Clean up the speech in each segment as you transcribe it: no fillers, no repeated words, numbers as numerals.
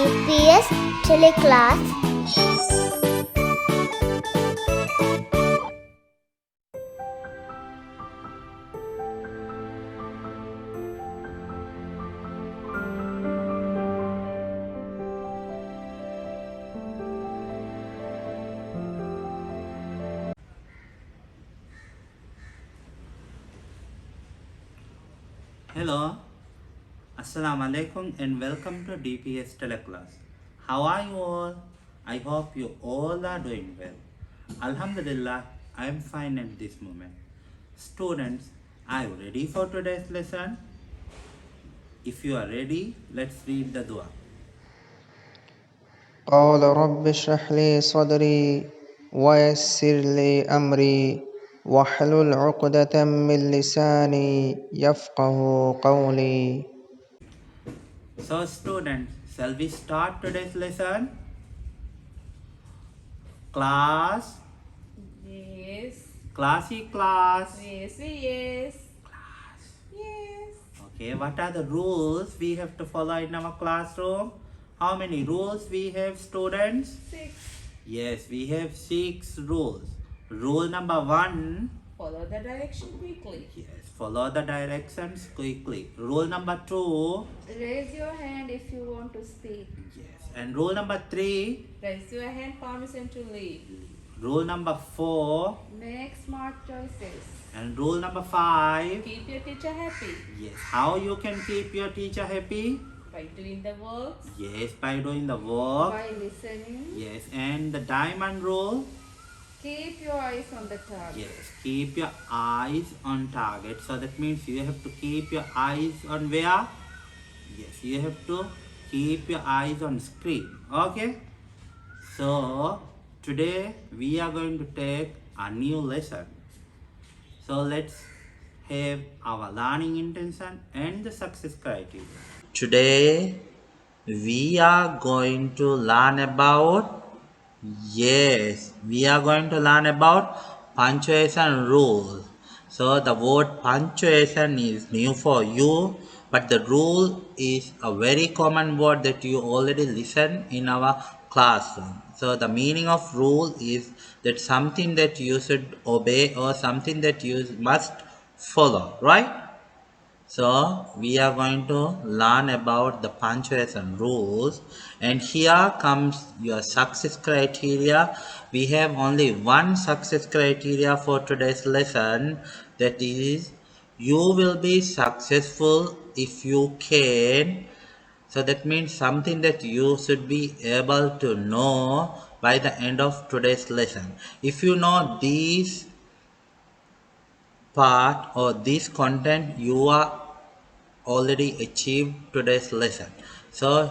DPS TeleClass. Hello, Assalamu alaikum and welcome to DPS TeleClass. How are you all? I hope you all are doing well. Alhamdulillah, I am fine at this moment. Students, are you ready for today's lesson? If you are ready, let's read the dua. قال رب اشرح لي صدري ويسر لي أمري واحلل عقدة من لساني يفقه قولي. So students, shall we start today's lesson? Class, Yes. classy class. Yes. Yes. Yes. Okay, what are the rules we have to follow in our classroom? How many rules we have, students? 6. Yes, we have 6 rules. Rule number 1, Follow the direction quickly. yes, follow the directions quickly. Rule number 2, Raise your hand if you want to speak. yes, and rule number 3, Raise your hand, permission to leave. rule number 4, Make smart choices. and rule number 5, Keep your teacher happy yes, how you can keep your teacher happy? by doing the works, Yes, by doing the work. by listening. Yes, and the diamond rule. Keep your eyes on the target. Yes, keep your eyes on target. So that means you have to keep your eyes on where? Yes, you have to keep your eyes on screen. Okay? So today we are going to take a new lesson. So let's have our learning intention and the success criteria. Today we are going to learn about, yes, we are going to learn about punctuation rules. So the word punctuation is new for you, but the rule is a very common word that you already listen in our classroom. So the meaning of rule is that something that you should obey or something that you must follow, right? So we are going to learn about the punctuation rules, and here comes your success criteria. We have only one success criteria for today's lesson, that is you will be successful if you can. So that means something that you should be able to know by the end of today's lesson. If you know these part or this content, you are already achieved today's lesson. So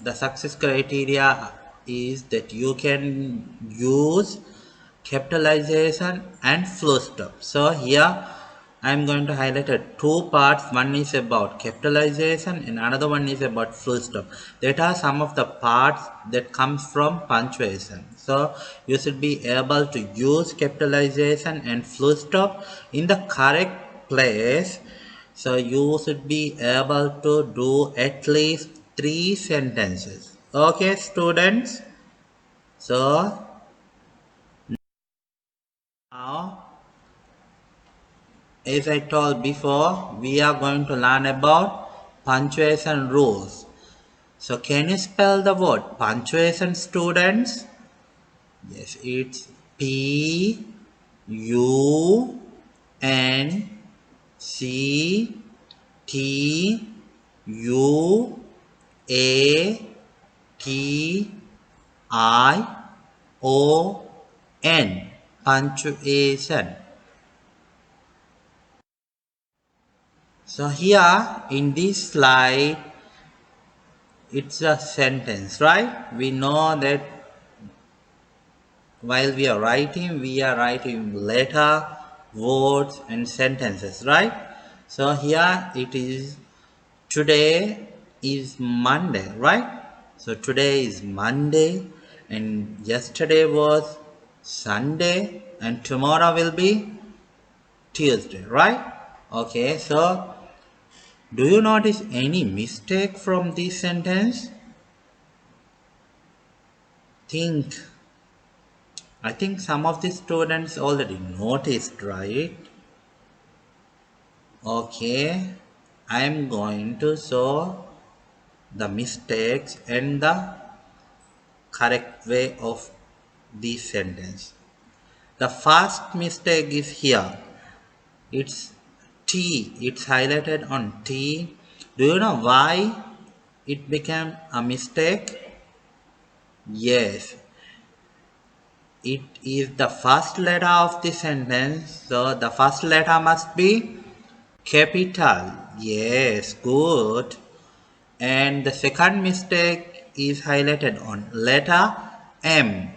the success criteria is that you can use capitalization and full stop. So here I'm going to highlight two parts. One is about capitalization and another one is about full stop. That are some of the parts that comes from punctuation. So you should be able to use capitalization and full stop in the correct place. So you should be able to do at least 3 sentences. Okay, students. So now, as I told before, we are going to learn about punctuation rules. So can you spell the word punctuation, students? Yes, it's P U N C T U A T I O N. Punctuation. So here in this slide, it's a sentence, right? We know that while we are writing letter, words and sentences, right? So here it is, today is Monday, right? So today is Monday and yesterday was Sunday and tomorrow will be Tuesday, right? Okay, so do you notice any mistake from this sentence? think I think some of the students already noticed, right? Okay, I am going to show the mistakes and the correct way of this sentence. The first mistake is here. It's T. It's highlighted on T. Do you know why it became a mistake? Yes, it is the first letter of the sentence. So the first letter must be capital. Yes, good. And the second mistake is highlighted on letter M.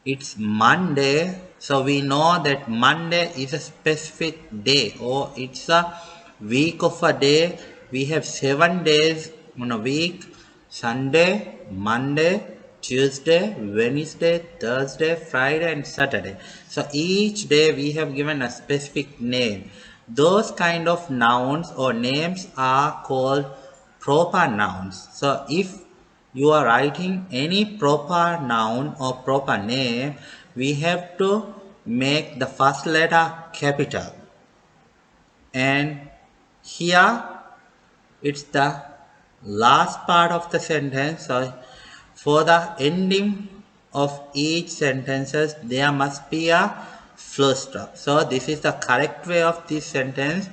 It's Monday, so we know that Monday is a specific day or it's a week of a day. We have 7 days on a week: Sunday, Monday, Tuesday, Wednesday, Thursday, Friday, and Saturday. So each day we have given a specific name. Those kind of nouns or names are called proper nouns. So if you are writing any proper noun or proper name, we have to make the first letter capital. And here it's the last part of the sentence. So for the ending of each sentences, there must be a full stop. So this is the correct way of this sentence.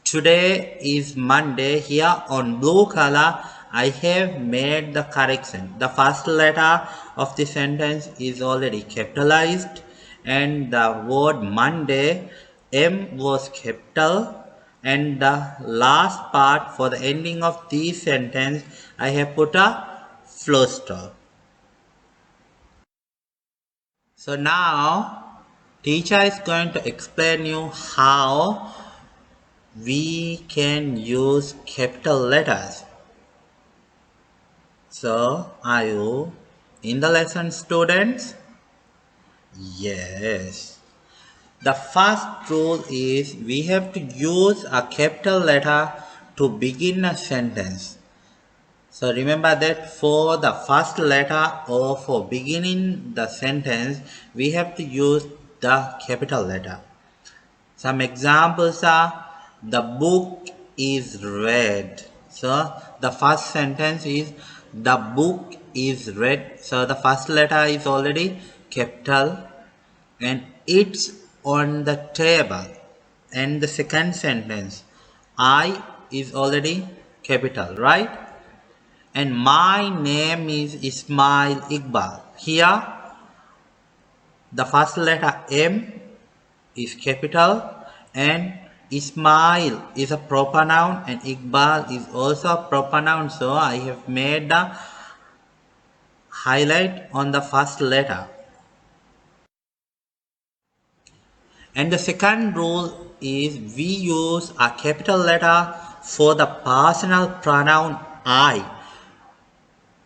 Today is Monday. Here on blue color, I have made the correction. The first letter of the sentence is already capitalized, and the word Monday, M was capital, and the last part for the ending of this sentence I have put a full stop. So now teacher is going to explain you how we can use capital letters. So are you in the lesson, students? Yes. The first rule is we have to use a capital letter to begin a sentence. So remember that for the first letter or for beginning the sentence, we have to use the capital letter. Some examples are: the book is read. So the first sentence is the book is read. So the first letter is already capital, and it's on the table. And the second sentence, I is already capital, right? And my name is Ismail Iqbal. Here, the first letter M is capital, and Ismail is a proper noun, and Iqbal is also a proper noun. So I have made the highlight on the first letter. And the second rule is we use a capital letter for the personal pronoun I.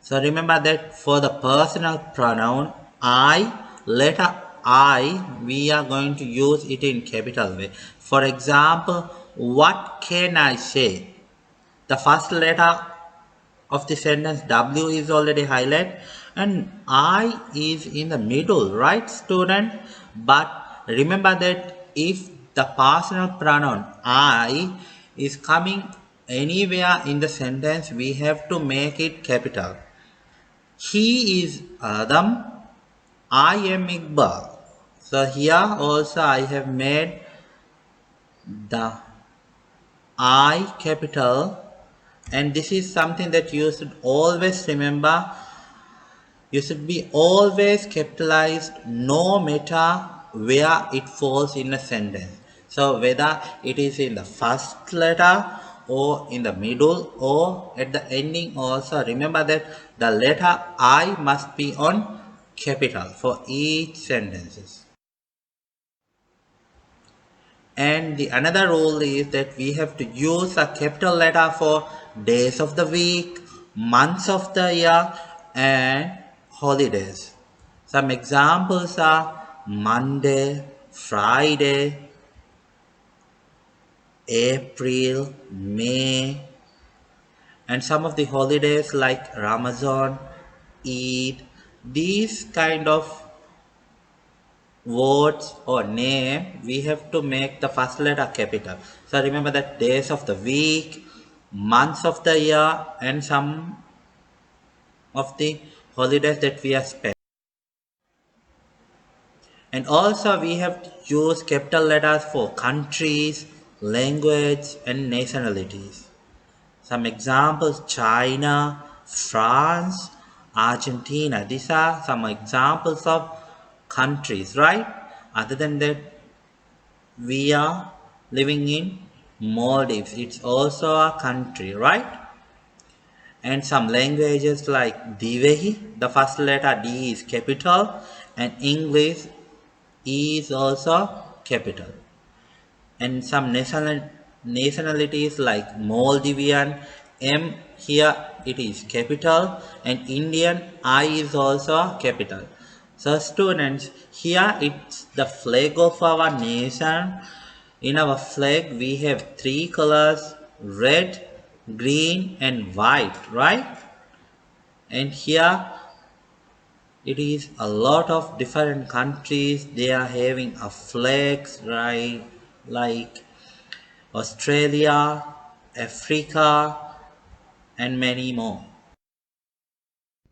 So remember that for the personal pronoun I, letter I, we are going to use it in capital way. For example, what can I say? The first letter of the sentence W is already highlighted and I is in the middle, right, student? But remember that if the personal pronoun I is coming anywhere in the sentence, we have to make it capital. He is Adam, I am Iqbal. So here also I have made the I capital, and this is something that you should always remember. You should be always capitalized no matter where it falls in a sentence. So whether it is in the first letter or in the middle or at the ending, also remember that the letter I must be on capital for each sentences. And the another rule is that we have to use a capital letter for days of the week, months of the year, and holidays. Some examples are Monday, Friday, April, May, and some of the holidays like Ramadan, Eid, these kind of words or name, we have to make the first letter capital. So remember that days of the week, months of the year, and some of the holidays that we have spent. And also we have to use capital letters for countries, language, and nationalities. Some examples: China, France, Argentina. These are some examples of countries, right? Other than that, we are living in Maldives. It's also a country, right? And some languages like Divehi, the first letter D is capital, and English E is also capital. And some nationalities like Maldivian, M here it is capital, and Indian I is also capital. So students, here it's the flag of our nation. In our flag we have three colors: red, green, and white, right? And here it is a lot of different countries, they are having a flags, right? Like Australia, Africa, and many more.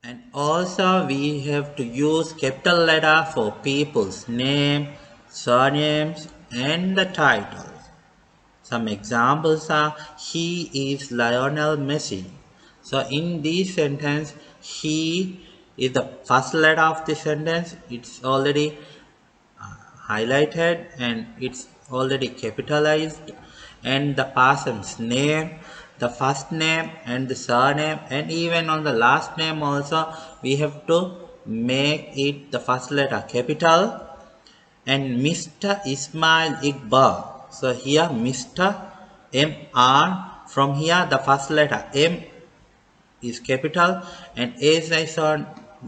And also we have to use capital letter for people's name, surnames, and the titles. Some examples are: he is Lionel Messi. So in this sentence, he is the first letter of the sentence. It's already highlighted and it's already capitalized, and the person's name, the first name and the surname, and even on the last name also we have to make it the first letter capital. And Mr. Ismail Iqbal, so here Mr. MR, from here the first letter M is capital, and as I saw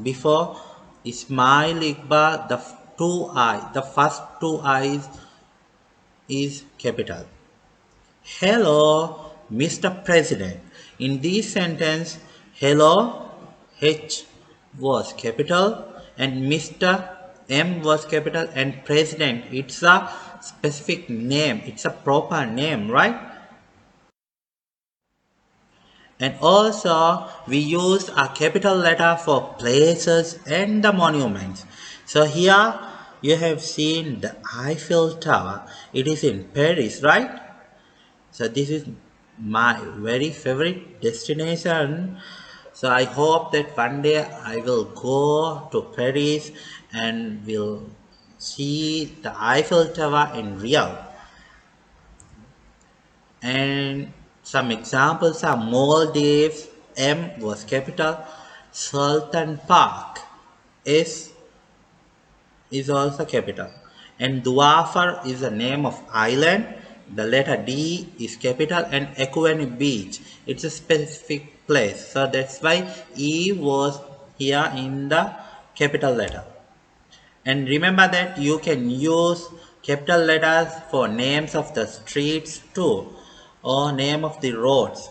before, Ismail Iqbal, the the first two I's is capital. Hello, Mr. President. In this sentence, hello, H was capital, and Mr. M was capital, and President, it's a specific name, it's a proper name, right? And also we use a capital letter for places and the monuments. So here you have seen the Eiffel Tower. It is in Paris, right? So this is my very favorite destination. So I hope that one day I will go to Paris and will see the Eiffel Tower in real. And some examples are Maldives, M was capital, Sultan Park is also capital, and Dhuvaafaru is the name of island. The letter D is capital, and Equine Beach, it's a specific place. So that's why E was here in the capital letter. And remember that you can use capital letters for names of the streets too, or name of the roads.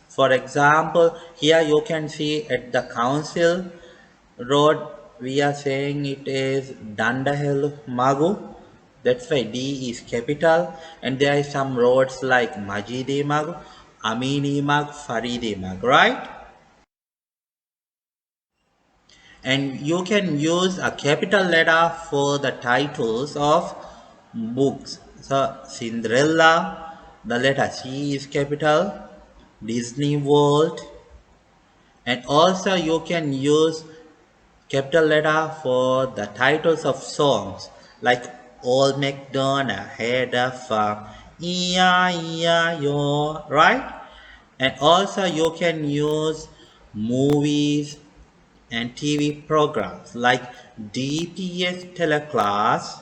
For example, here you can see at the council road, we are saying it is Dandahel Magu. That's why D is capital. And there is some roads like Majidi Mag, Amini Mag, Faridi Mag, right? And you can use a capital letter for the titles of books. So Cinderella, the letter C is capital, Disney World, and also you can use capital letter for the titles of songs like Old MacDonald had a farm, E-I-E-I-O, right? And also you can use movies and TV programs like DPS TeleClass,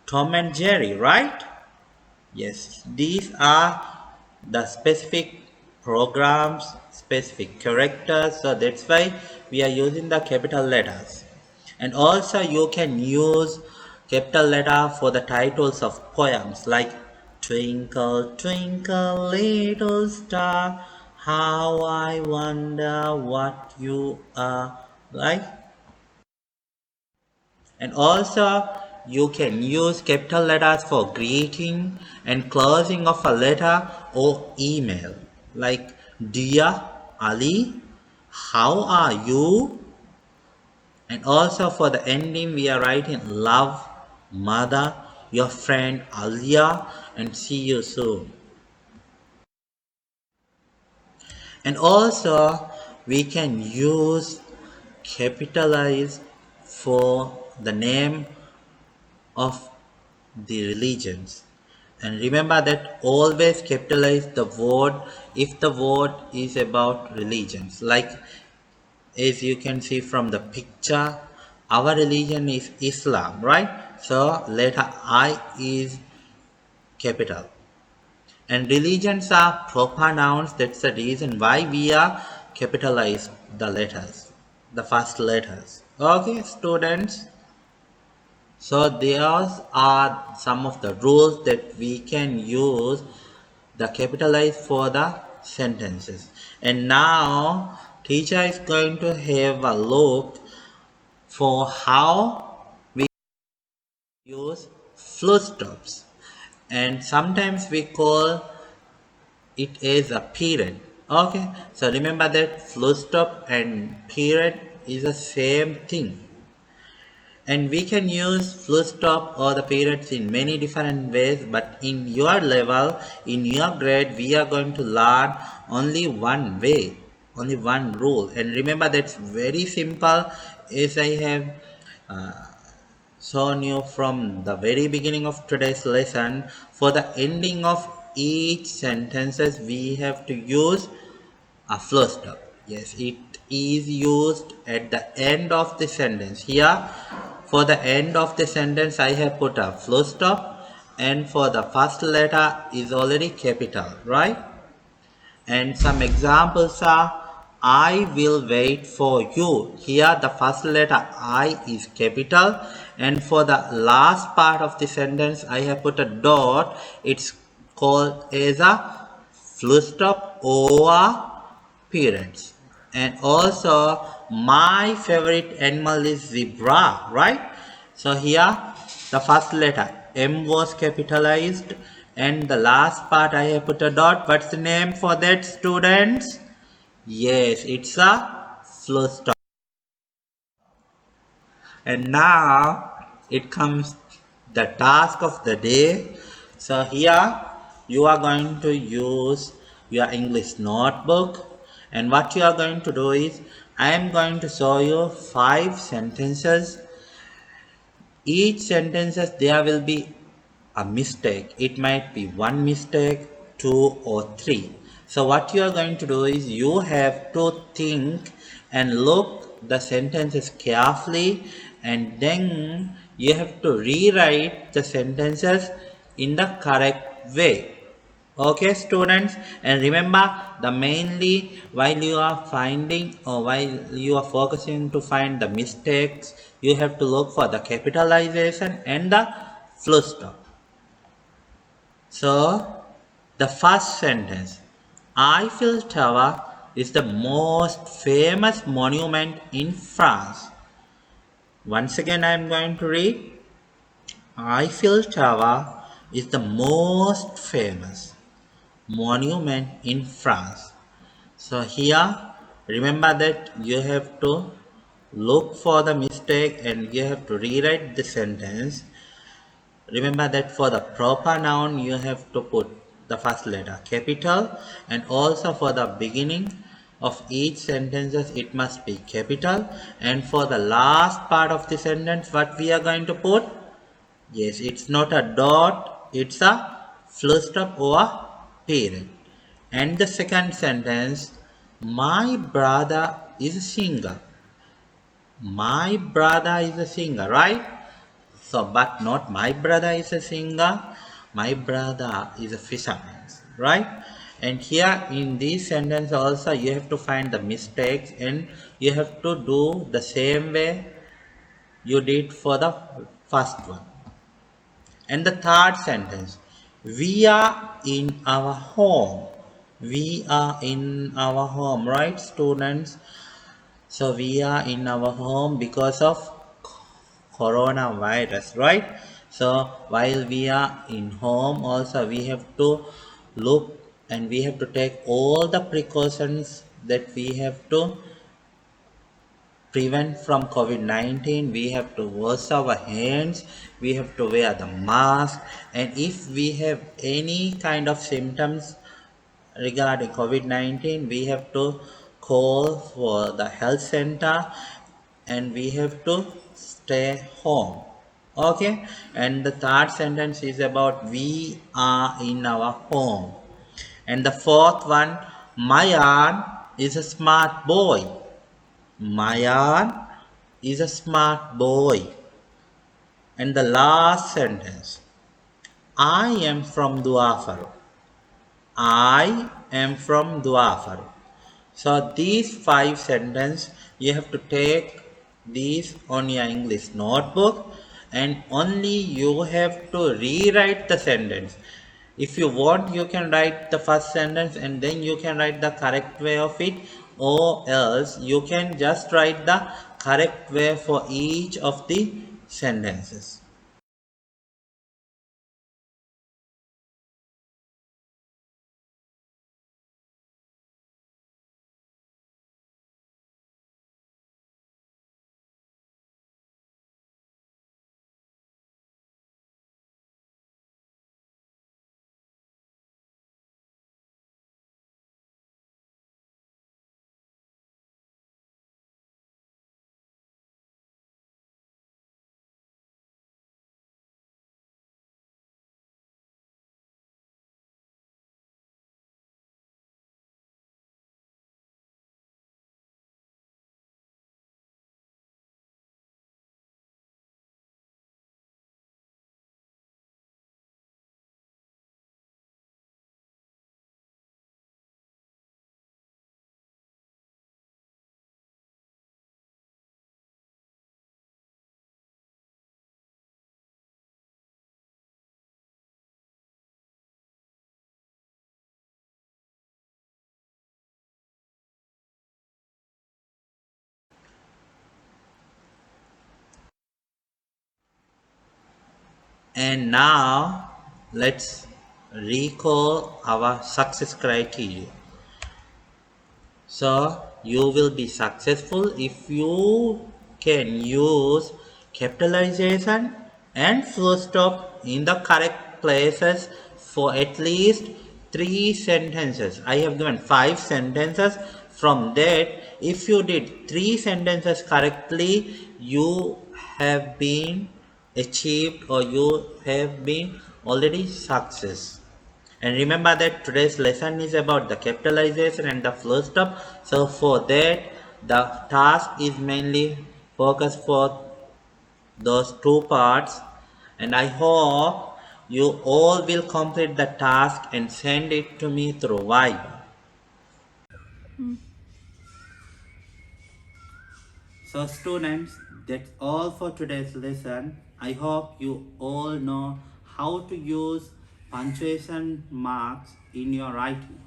Tom and Jerry, right? Yes, these are the specific programs, specific characters, so that's why we are using the capital letters. And also you can use capital letter for the titles of poems like Twinkle, Twinkle, Little Star, How I Wonder What You Are, right? And also you can use capital letters for greeting and closing of a letter or email, like Dear Ali, how are you? And also for the ending we are writing love, mother, your friend Alia, and see you soon. And also we can use capitalize for the name of the religions. And remember that always capitalize the word if the word is about religions. Like as you can see from the picture, our religion is Islam, right? So letter I is capital. And religions are proper nouns. That's the reason why we are capitalize the letters, the first letters. Okay, students. So these are some of the rules that we can use the capitalize for the sentences. And now teacher is going to have a look for how we use full stops. And sometimes we call it as a period. Okay, so remember that full stop and period is the same thing. And we can use full stop or the periods in many different ways, but in your level, in your grade, we are going to learn only one way, only one rule. And remember that's very simple, as I have shown you from the very beginning of today's lesson. For the ending of each sentences, we have to use a full stop. Yes, it is used at the end of the sentence. Here, for the end of the sentence, I have put a full stop, and for the first letter is already capital, right? And some examples are I will wait for you. Here the first letter I is capital, and for the last part of the sentence I have put a dot. It's called as a full stop or a periods. And also my favorite animal is zebra, right? So here the first letter M was capitalized and the last part I have put a dot. What's the name for that, students? Yes, it's a full stop. And now it comes the task of the day. So here you are going to use your English notebook, and what you are going to do is I am going to show you 5 sentences. Each sentences there will be a mistake. It might be one mistake, two or three. So what you are going to do is you have to think and look the sentences carefully, and then you have to rewrite the sentences in the correct way. Okay, students, and remember the mainly while you are finding or while you are focusing to find the mistakes, you have to look for the capitalization and the full stop. So the first sentence, Eiffel Tower is the most famous monument in France. Once again I am going to read, Eiffel Tower is the most famous monument in France. So here remember that you have to look for the mistake and you have to rewrite the sentence. Remember that for the proper noun you have to put the first letter capital, and also for the beginning of each sentences it must be capital, and for the last part of the sentence what we are going to put, yes, it's not a dot, it's a full stop or a period. And the second sentence, my brother is a singer. My brother is a singer, right? So, but not my brother is a singer. My brother is a fisherman, right? And here in this sentence also you have to find the mistakes and you have to do the same way you did for the first one. And the third sentence, we are in our home. We are in our home, right, students? So we are in our home because of coronavirus, right? So while we are in home also we have to look and we have to take all the precautions that we have to prevent from COVID-19. We have to wash our hands, we have to wear the mask, and if we have any kind of symptoms regarding COVID-19, we have to call for the health center and we have to stay home. Okay, and the third sentence is about we are in our home. And the fourth one, Mayan is a smart boy. Mayan is a smart boy. And the last sentence, I am from Dhuvaafaru. I am from Dhuvaafaru. So these 5 sentences you have to take these on your English notebook and only you have to rewrite the sentence. If you want you can write the first sentence and then you can write the correct way of it, or else you can just write the correct way for each of the sentences. And now let's recall our success criteria. So you will be successful if you can use capitalization and full stop in the correct places for at least 3 sentences. I have given 5 sentences. From that, if you did 3 sentences correctly, you have been achieved or you have been already success. And remember that today's lesson is about the capitalization and the full stop. So for that, the task is mainly focused for those 2 parts. And I hope you all will complete the task and send it to me through Viber. So students, that's all for today's lesson. I hope you all know how to use punctuation marks in your writing.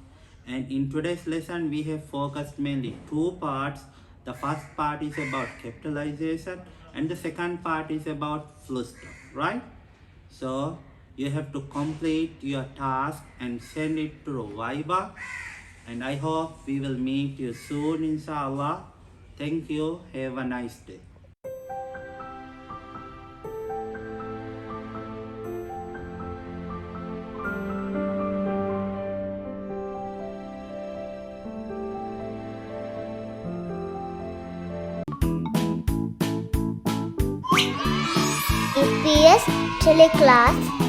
And in today's lesson, we have focused mainly 2 parts. The first part is about capitalization and the second part is about full stop, right? So you have to complete your task and send it to Viber. And I hope we will meet you soon, inshallah. Thank you. Have a nice day. DPS TeleClass